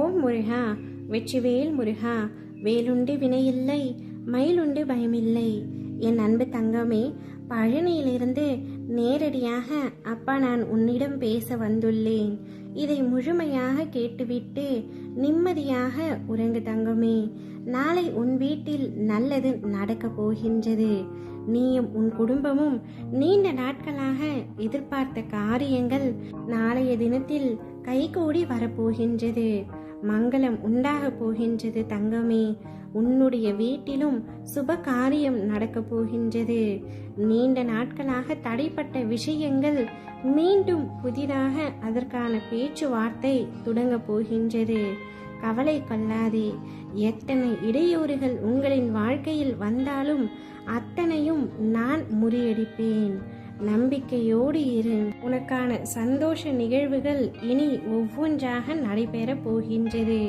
ஓம் முருகா, வெற்றிவேல் முருகா. வேலுண்டு வினையில்லை, மயிலுண்டு பயமில்லை. என் அன்பு தங்கமே, பழனியிலிருந்து நேரடியாக அப்பா நான் உன்னிடம் பேச வந்துள்ளேன். இதை முழுமையாக கேட்டுவிட்டு நிம்மதியாக உறங்கு தங்கமே. நாளை உன் வீட்டில் நல்லது நடக்கப் போகின்றது. நீயும் உன் குடும்பமும் நீண்ட நாட்களாக எதிர்பார்த்த காரியங்கள் நாளைய தினத்தில் கைகூடி வரப்போகின்றது. மங்களம் உண்டாக போகின்றது தங்கமே. உன்னுடைய வீட்டிலும் சுப காரியம் நடக்கப் போகின்றது. நீண்ட நாட்களாக தடைப்பட்ட விஷயங்கள் மீண்டும் புதிதாக அதற்கான பேச்சுவார்த்தை தொடங்க போகின்றது. கவலை கொள்ளாதே. எத்தனை இடையூறுகள் உங்களின் வாழ்க்கையில் வந்தாலும் அத்தனையும் நான் முறியடிப்பேன். நம்பிக்கையோடு இரு. உனக்கான சந்தோஷ நிகழ்வுகள் இனி ஒவ்வொன்றாக நடைபெற போகின்றது.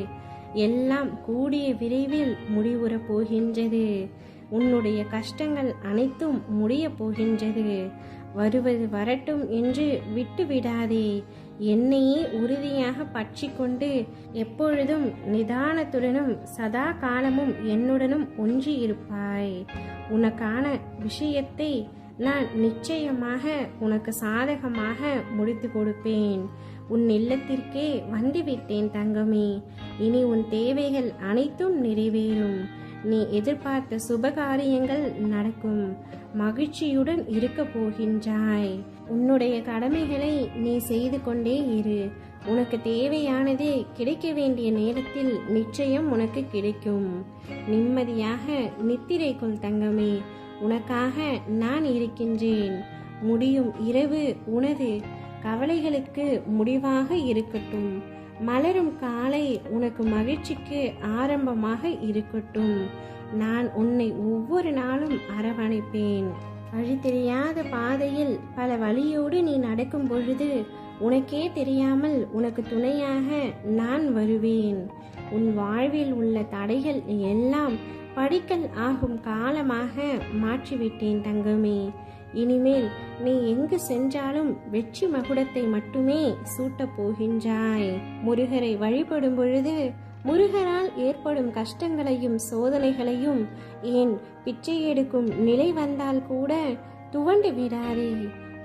எல்லாம் கூடிய விரைவில் முடிவுறப் போகின்றது. உன்னுடைய கஷ்டங்கள் அனைத்தும் முடிய போகின்றது. வருவது வரட்டும் என்று விட்டுவிடாதே. என்னையே உறுதியாக பற்றி கொண்டு எப்பொழுதும் நிதானத்துடனும் சதா காலமும் என்னுடனும் ஒன்றி இருப்பாய். உனக்கான விஷயத்தை நான் நிச்சயமாக உனக்கு சாதகமாக முடித்து கொடுப்பேன். உன் இல்லத்திற்கே வந்துவிட்டேன் தங்கமே. இனி உன் தேவைகள் அனைத்தும் நிறைவேறும். நீ எதிர்பார்த்த சுபகாரியங்கள் நடக்கும். மகிழ்ச்சியுடன் இருக்க போகின்றாய். உன்னுடைய கடமைகளை நீ செய்து கொண்டே இரு. உனக்கு தேவையானது கிடைக்க வேண்டிய நேரத்தில் நிச்சயம் உனக்கு கிடைக்கும். நிம்மதியாக நித்திரை கொள் தங்கமே. உனக்காக நான் இருக்கின்றேன். முடியும் இரவு உனது கவலைகளுக்கு முடிவாக இருக்கட்டும். மலரும் காலை உனக்கு மகிழ்ச்சிக்கு ஆரம்பமாக இருக்கட்டும். நான் உன்னை ஒவ்வொரு நாளும் அரவணைப்பேன். வழி தெரியாத பாதையில் பல வழியோடு நீ நடக்கும் பொழுது உனக்கே தெரியாமல் உனக்கு துணையாக நான் வருவேன். உன் வாழ்வில் உள்ள தடைகள் எல்லாம் படிக்கல் ஆகும் காலமாக மாற்றிவிட்டேன் தங்கமே. இனிமேல் நீ எங்கு சென்றாலும் வெற்றி மகுடத்தை மட்டுமே சூட்டப் போகின்றாய். முருகரை வழிபடும் பொழுது முருகரால் ஏற்படும் கஷ்டங்களையும் சோதனைகளையும் ஏன் பிச்சை எடுக்கும் நிலை வந்தால் கூட துவண்டு விடாதே.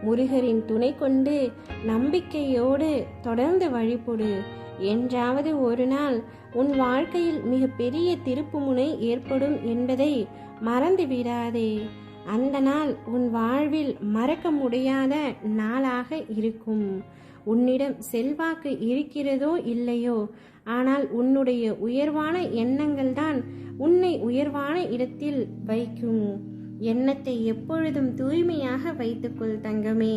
முருகரின் துணை கொண்டு நம்பிக்கையோடு தொடர்ந்து வழிபடு. என்றாவது ஒரு நாள் உன் வாழ்க்கையில் மிக பெரிய திருப்புமுனை ஏற்படும் என்பதை மறந்து விடாதே. அந்த நாள் உன் வாழ்வில் மறக்க முடியாத நாளாக இருக்கும். உன்னிடம் செல்வாக்கு இருக்கிறதோ இல்லையோ, ஆனால் உன்னுடைய உயர்வான எண்ணங்கள் தான் உன்னை உயர்வான இடத்தில் வைக்கும். எண்ணத்தை எப்பொழுதும் தூய்மையாக வைத்துக்கொள் தங்கமே.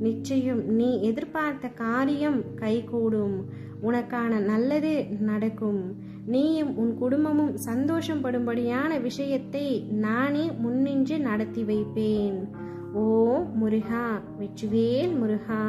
நிச்சயம் நீ எதிர்பார்த்த காரியம் கைகூடும். உனக்கான நல்லது நடக்கும். நீயும் உன் குடும்பமும் சந்தோஷம் படும்படியான விஷயத்தை நானே முன்னின்று நடத்தி வைப்பேன். ஓ முருகா, வெற்றிவேல் முருகா.